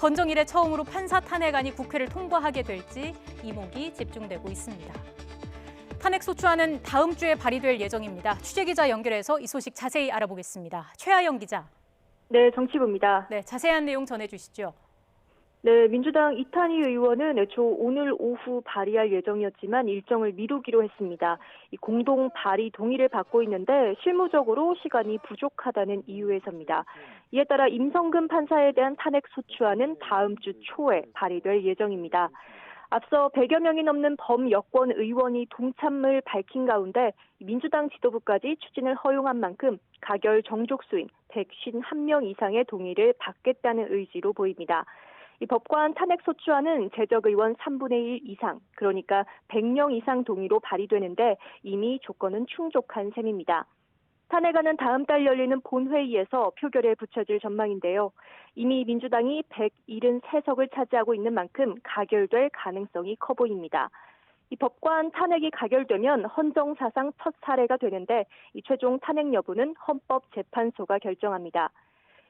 헌정 이래 처음으로 판사 탄핵안이 국회를 통과하게 될지 이목이 집중되고 있습니다. 탄핵 소추안은 다음 주에 발의될 예정입니다. 취재기자 연결해서 이 소식 자세히 알아보겠습니다. 최하영 기자. 네, 정치부입니다. 네, 자세한 내용 전해주시죠. 네, 민주당 이탄희 의원은 애초 오늘 오후 발의할 예정이었지만 일정을 미루기로 했습니다. 이 공동 발의 동의를 받고 있는데 실무적으로 시간이 부족하다는 이유에서입니다. 이에 따라 임성근 판사에 대한 탄핵 소추안은 다음 주 초에 발의될 예정입니다. 앞서 100여 명이 넘는 범여권 의원이 동참을 밝힌 가운데 민주당 지도부까지 추진을 허용한 만큼 가결 정족수인 151명 이상의 동의를 받겠다는 의지로 보입니다. 이 법관 탄핵 소추안은 재적 의원 3분의 1 이상, 그러니까 100명 이상 동의로 발의되는데 이미 조건은 충족한 셈입니다. 탄핵안은 다음 달 열리는 본회의에서 표결에 붙여질 전망인데요. 이미 민주당이 173석을 차지하고 있는 만큼 가결될 가능성이 커 보입니다. 이 법관 탄핵이 가결되면 헌정사상 첫 사례가 되는데 이 최종 탄핵 여부는 헌법재판소가 결정합니다.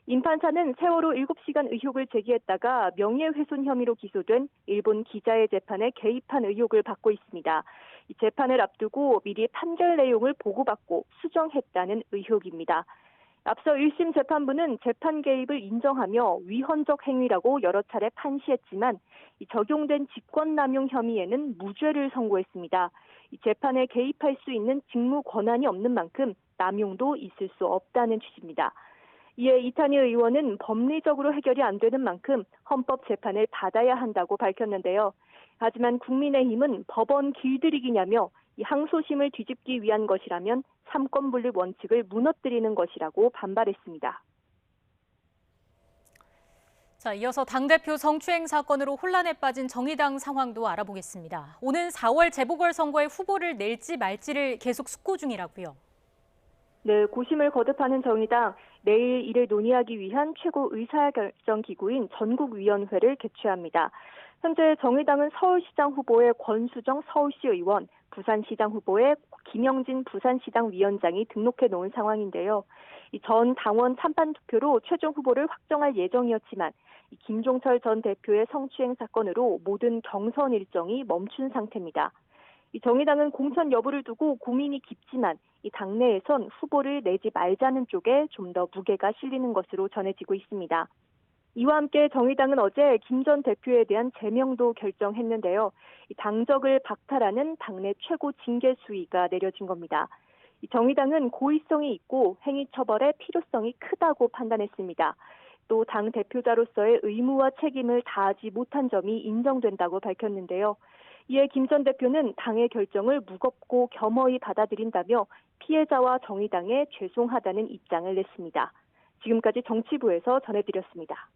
임 판사는 세월호 7시간 의혹을 제기했다가 명예훼손 혐의로 기소된 일본 기자의 재판에 개입한 의혹을 받고 있습니다. 이 재판을 앞두고 미리 판결 내용을 보고받고 수정했다는 의혹입니다. 앞서 1심 재판부는 재판 개입을 인정하며 위헌적 행위라고 여러 차례 판시했지만 이 적용된 직권남용 혐의에는 무죄를 선고했습니다. 이 재판에 개입할 수 있는 직무 권한이 없는 만큼 남용도 있을 수 없다는 취지입니다. 이에 이탄희 의원은 법리적으로 해결이 안 되는 만큼 헌법재판을 받아야 한다고 밝혔는데요. 하지만 국민의힘은 법원 길들이기냐며 이 항소심을 뒤집기 위한 것이라면 삼권분립 원칙을 무너뜨리는 것이라고 반발했습니다. 자, 이어서 당대표 성추행 사건으로 혼란에 빠진 정의당 상황도 알아보겠습니다. 오는 4월 재보궐선거에 후보를 낼지 말지를 계속 숙고 중이라고요. 네, 고심을 거듭하는 정의당, 내일 이를 논의하기 위한 최고 의사결정 기구인 전국위원회를 개최합니다. 현재 정의당은 서울시장 후보의 권수정 서울시 의원, 부산시장 후보의 김영진 부산시당 위원장이 등록해 놓은 상황인데요. 전 당원 찬반 투표로 최종 후보를 확정할 예정이었지만 김종철 전 대표의 성추행 사건으로 모든 경선 일정이 멈춘 상태입니다. 정의당은 공천 여부를 두고 고민이 깊지만 당내에선 후보를 내지 말자는 쪽에 좀 더 무게가 실리는 것으로 전해지고 있습니다. 이와 함께 정의당은 어제 김 전 대표에 대한 제명도 결정했는데요. 당적을 박탈하는 당내 최고 징계 수위가 내려진 겁니다. 정의당은 고의성이 있고 행위 처벌의 필요성이 크다고 판단했습니다. 또 당 대표자로서의 의무와 책임을 다하지 못한 점이 인정된다고 밝혔는데요. 이에 김 전 대표는 당의 결정을 무겁고 겸허히 받아들인다며 피해자와 정의당에 죄송하다는 입장을 냈습니다. 지금까지 정치부에서 전해드렸습니다.